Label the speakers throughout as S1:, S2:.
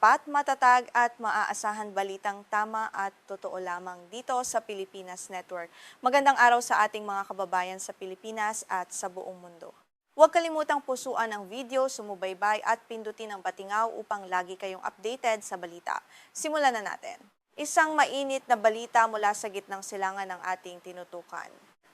S1: tapat, matatag at maaasahan balitang tama at totoo lamang dito sa Pilipinas Network. Magandang araw sa ating mga kababayan sa Pilipinas at sa buong mundo. Huwag kalimutang pusuan ang video, sumubaybay at pindutin ang patingaw upang lagi kayong updated sa balita. Simulan na natin. Isang mainit na balita mula sa gitnang silangan ng ating tinutukan.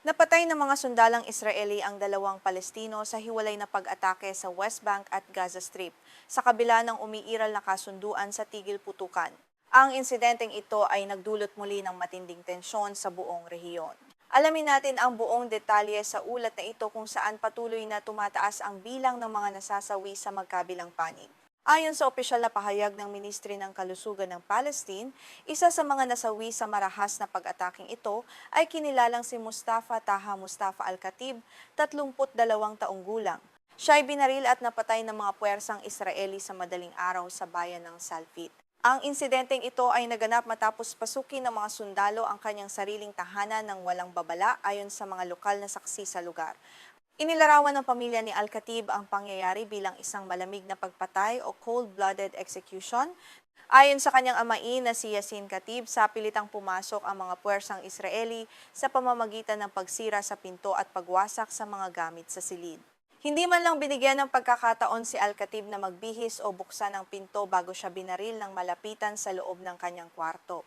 S1: Napatay ng mga sundalang Israeli ang dalawang Palestino sa hiwalay na pag-atake sa West Bank at Gaza Strip, sa kabila ng umiiral na kasunduan sa tigil putukan. Ang insidenteng ito ay nagdulot muli ng matinding tensyon sa buong rehiyon. Alamin natin ang buong detalye sa ulat na ito kung saan patuloy na tumataas ang bilang ng mga nasasawi sa magkabilang panig. Ayon sa opisyal na pahayag ng Ministry ng Kalusugan ng Palestine, isa sa mga nasawi sa marahas na pag-ataking ito ay kinilalang si Mustafa Taha Mustafa Al-Khatib, 32 taong gulang. Siya ay binaril at napatay ng mga puwersang Israeli sa madaling araw sa bayan ng Salfit. Ang insidenteng ito ay naganap matapos pasukin ng mga sundalo ang kanyang sariling tahanan ng walang babala ayon sa mga lokal na saksi sa lugar. Inilarawan ng pamilya ni Al-Khatib ang pangyayari bilang isang malamig na pagpatay o cold-blooded execution. Ayon sa kanyang amain na si Yassin Khatib, sa pilitang pumasok ang mga puwersang Israeli sa pamamagitan ng pagsira sa pinto at pagwasak sa mga gamit sa silid. Hindi man lang binigyan ng pagkakataon si Al-Khatib na magbihis o buksan ang pinto bago siya binaril ng malapitan sa loob ng kanyang kwarto.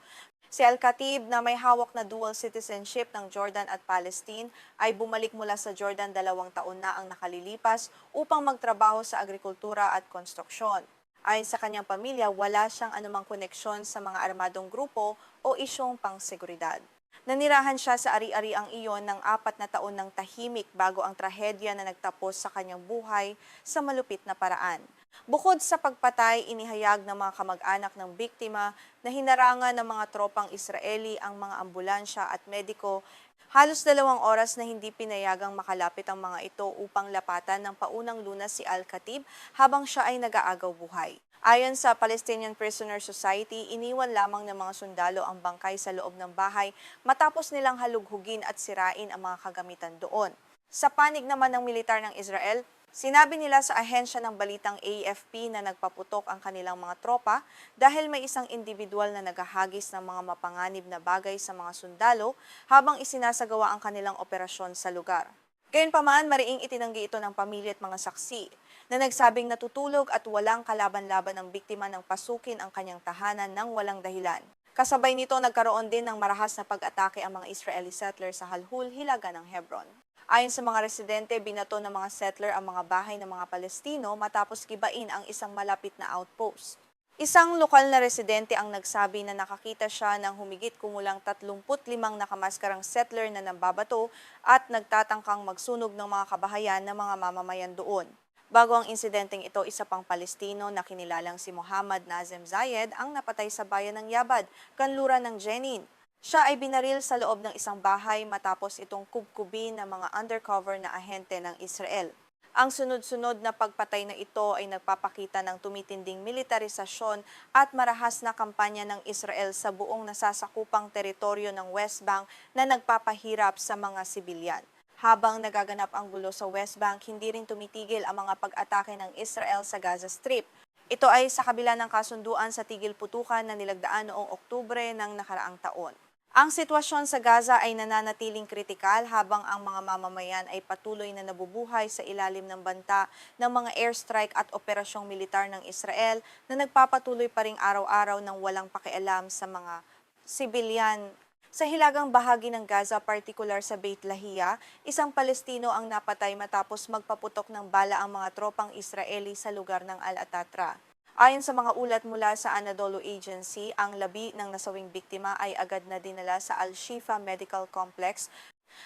S1: Si Al-Khatib na may hawak na dual citizenship ng Jordan at Palestine ay bumalik mula sa Jordan 2 taon na ang nakalilipas upang magtrabaho sa agrikultura at konstruksyon. Ayon sa kanyang pamilya, wala siyang anumang koneksyon sa mga armadong grupo o isyong pangseguridad. Nanirahan siya sa ari-ariang iyon ng 4 na taon ng tahimik bago ang trahedya na nagtapos sa kanyang buhay sa malupit na paraan. Bukod sa pagpatay, inihayag ng mga kamag-anak ng biktima na hinarangan ng mga tropang Israeli ang mga ambulansya at mediko. Halos 2 oras na hindi pinayagang makalapit ang mga ito upang lapatan ng paunang lunas si Al-Khatib habang siya ay nag-aagaw buhay. Ayon sa Palestinian Prisoner Society, iniwan lamang ng mga sundalo ang bangkay sa loob ng bahay matapos nilang halughugin at sirain ang mga kagamitan doon. Sa panig naman ng militar ng Israel, sinabi nila sa ahensya ng balitang AFP na nagpaputok ang kanilang mga tropa dahil may isang individual na naghahagis ng mga mapanganib na bagay sa mga sundalo habang isinasagawa ang kanilang operasyon sa lugar. Gayunpaman, mariing itinanggi ito ng pamilya at mga saksi na nagsabing natutulog at walang kalaban-laban ang biktima ng pasukin ang kanyang tahanan ng walang dahilan. Kasabay nito, nagkaroon din ng marahas na pag-atake ang mga Israeli settlers sa Halhul, Hilaga ng Hebron. Ayon sa mga residente, binato ng mga settler ang mga bahay ng mga Palestino matapos gibain ang isang malapit na outpost. Isang lokal na residente ang nagsabi na nakakita siya ng humigit kumulang 35 nakamaskarang settler na nambabato at nagtatangkang magsunog ng mga kabahayan ng mga mamamayan doon. Bago ang insidenteng ito, isa pang Palestino na kinilalang si Muhammad Nazem Zayed ang napatay sa bayan ng Yabad, kanluran ng Jenin. Siya ay binaril sa loob ng isang bahay matapos itong kubkubin ng mga undercover na ahente ng Israel. Ang sunod-sunod na pagpatay na ito ay nagpapakita ng tumitinding militarisasyon at marahas na kampanya ng Israel sa buong nasasakupang teritoryo ng West Bank na nagpapahirap sa mga sibilyan. Habang nagaganap ang gulo sa West Bank, hindi rin tumitigil ang mga pag-atake ng Israel sa Gaza Strip. Ito ay sa kabila ng kasunduan sa tigil putukan na nilagdaan noong Oktubre ng nakaraang taon. Ang sitwasyon sa Gaza ay nananatiling kritikal habang ang mga mamamayan ay patuloy na nabubuhay sa ilalim ng banta ng mga airstrike at operasyong militar ng Israel na nagpapatuloy pa ring araw-araw ng walang pakialam sa mga sibilyan. Sa hilagang bahagi ng Gaza, partikular sa Beit Lahia, isang Palestino ang napatay matapos magpaputok ng bala ang mga tropang Israeli sa lugar ng Al-Atatra. Ayon sa mga ulat mula sa Anadolu Agency, ang labi ng nasawing biktima ay agad na dinala sa Al-Shifa Medical Complex.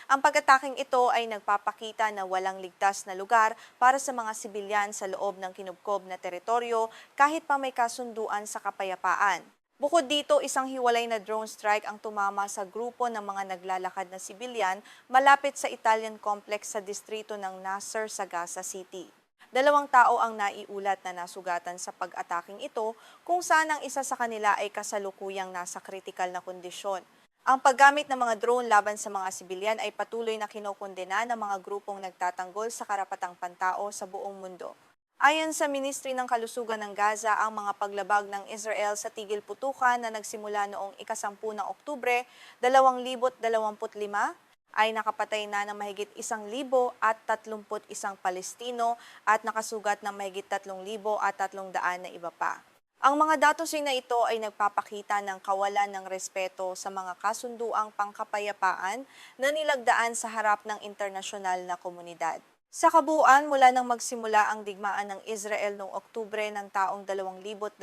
S1: Ang pag-ataking ito ay nagpapakita na walang ligtas na lugar para sa mga sibilyan sa loob ng kinubkob na teritoryo kahit pa may kasunduan sa kapayapaan. Bukod dito, isang hiwalay na drone strike ang tumama sa grupo ng mga naglalakad na sibilyan malapit sa Italian complex sa distrito ng Nasser sa Gaza City. 2 tao ang naiulat na nasugatan sa pag-ataking ito kung saan ang isa sa kanila ay kasalukuyang nasa kritikal na kondisyon. Ang paggamit ng mga drone laban sa mga sibilyan ay patuloy na kinokondena ng mga grupong nagtatanggol sa karapatang pantao sa buong mundo. Ayon sa Ministry ng Kalusugan ng Gaza, ang mga paglabag ng Israel sa tigil putukan na nagsimula noong ika-10 ng Oktubre 2025 ay nakapatay na ng mahigit 1,031 Palestino at nakasugat ng mahigit 3,300 na iba pa. Ang mga datos na ito ay nagpapakita ng kawalan ng respeto sa mga kasunduang pangkapayapaan na nilagdaan sa harap ng internasyonal na komunidad. Sa kabuuan, mula nang magsimula ang digmaan ng Israel noong Oktubre ng taong 2023,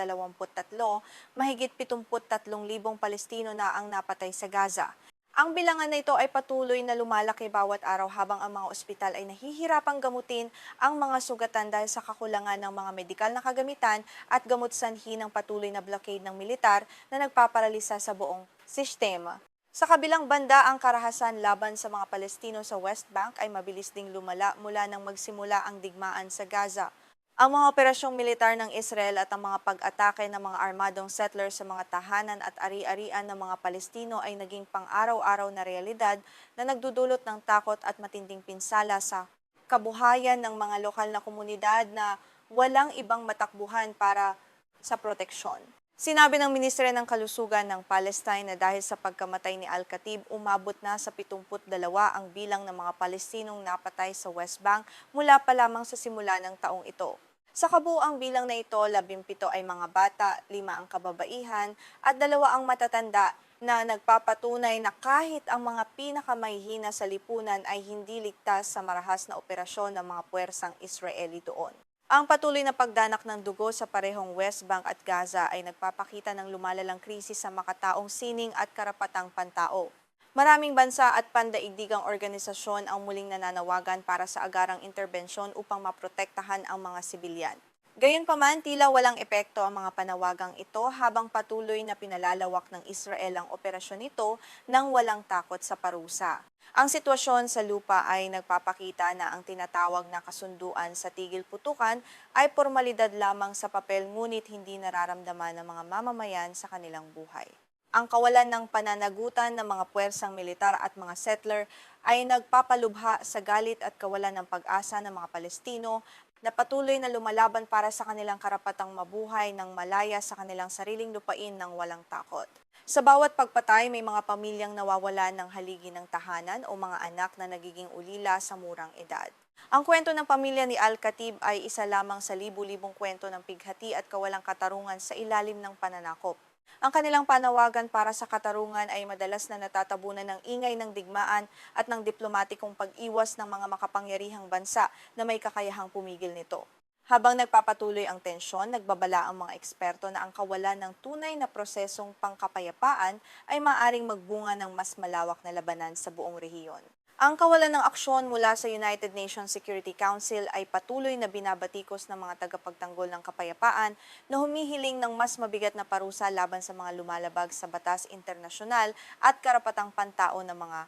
S1: mahigit 73,000 Palestino na ang napatay sa Gaza. Ang bilangan na ito ay patuloy na lumalaki bawat araw habang ang mga ospital ay nahihirapang gamutin ang mga sugatan dahil sa kakulangan ng mga medikal na kagamitan at gamot sanhi ng patuloy na blockade ng militar na nagpaparalisa sa buong sistema. Sa kabilang banda, ang karahasan laban sa mga Palestino sa West Bank ay mabilis ding lumala mula nang magsimula ang digmaan sa Gaza. Ang mga operasyong militar ng Israel at ang mga pag-atake ng mga armadong settlers sa mga tahanan at ari-arian ng mga Palestino ay naging pang-araw-araw na realidad na nagdudulot ng takot at matinding pinsala sa kabuhayan ng mga lokal na komunidad na walang ibang matakbuhan para sa proteksyon. Sinabi ng Ministry ng Kalusugan ng Palestine na dahil sa pagkamatay ni Al-Khatib, umabot na sa 72 ang bilang ng mga Palestinong napatay sa West Bank mula pa lamang sa simula ng taong ito. Sa kabuuang bilang na ito, 17 ay mga bata, 5 ang kababaihan at 2 ang matatanda na nagpapatunay na kahit ang mga pinakamahihina sa lipunan ay hindi ligtas sa marahas na operasyon ng mga puwersang Israeli doon. Ang patuloy na pagdanak ng dugo sa parehong West Bank at Gaza ay nagpapakita ng lumalalang krisis sa makataong sining at karapatang pantao. Maraming bansa at pandaigdigang organisasyon ang muling nananawagan para sa agarang interbensyon upang maprotektahan ang mga sibilyan. Gayunpaman, tila walang epekto ang mga panawagang ito habang patuloy na pinalalawak ng Israel ang operasyon nito nang walang takot sa parusa. Ang sitwasyon sa lupa ay nagpapakita na ang tinatawag na kasunduan sa tigil putukan ay formalidad lamang sa papel ngunit hindi nararamdaman ng mga mamamayan sa kanilang buhay. Ang kawalan ng pananagutan ng mga puwersang militar at mga settler ay nagpapalubha sa galit at kawalan ng pag-asa ng mga Palestino na patuloy na lumalaban para sa kanilang karapatang mabuhay ng malaya sa kanilang sariling lupain ng walang takot. Sa bawat pagpatay, may mga pamilyang nawawalan ng haligi ng tahanan o mga anak na nagiging ulila sa murang edad. Ang kwento ng pamilya ni Al-Khatib ay isa lamang sa libu-libong kwento ng pighati at kawalang katarungan sa ilalim ng pananakop. Ang kanilang panawagan para sa katarungan ay madalas na natatabunan ng ingay ng digmaan at ng diplomatikong pag-iwas ng mga makapangyarihang bansa na may kakayahang pumigil nito. Habang nagpapatuloy ang tensyon, nagbabala ang mga eksperto na ang kawalan ng tunay na prosesong pangkapayapaan ay maaring magbunga ng mas malawak na labanan sa buong rehiyon. Ang kawalan ng aksyon mula sa United Nations Security Council ay patuloy na binabatikos ng mga tagapagtanggol ng kapayapaan na humihiling ng mas mabigat na parusa laban sa mga lumalabag sa batas internasyonal at karapatang pantao ng mga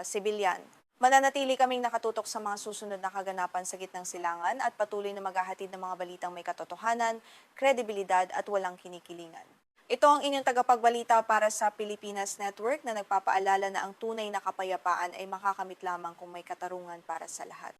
S1: sibilyan. Mananatili kaming nakatutok sa mga susunod na kaganapan sa gitnang silangan at patuloy na maghahatid ng mga balitang may katotohanan, kredibilidad at walang kinikilingan. Ito ang inyong tagapagbalita para sa Pilipinas Network na nagpapaalala na ang tunay na kapayapaan ay makakamit lamang kung may katarungan para sa lahat.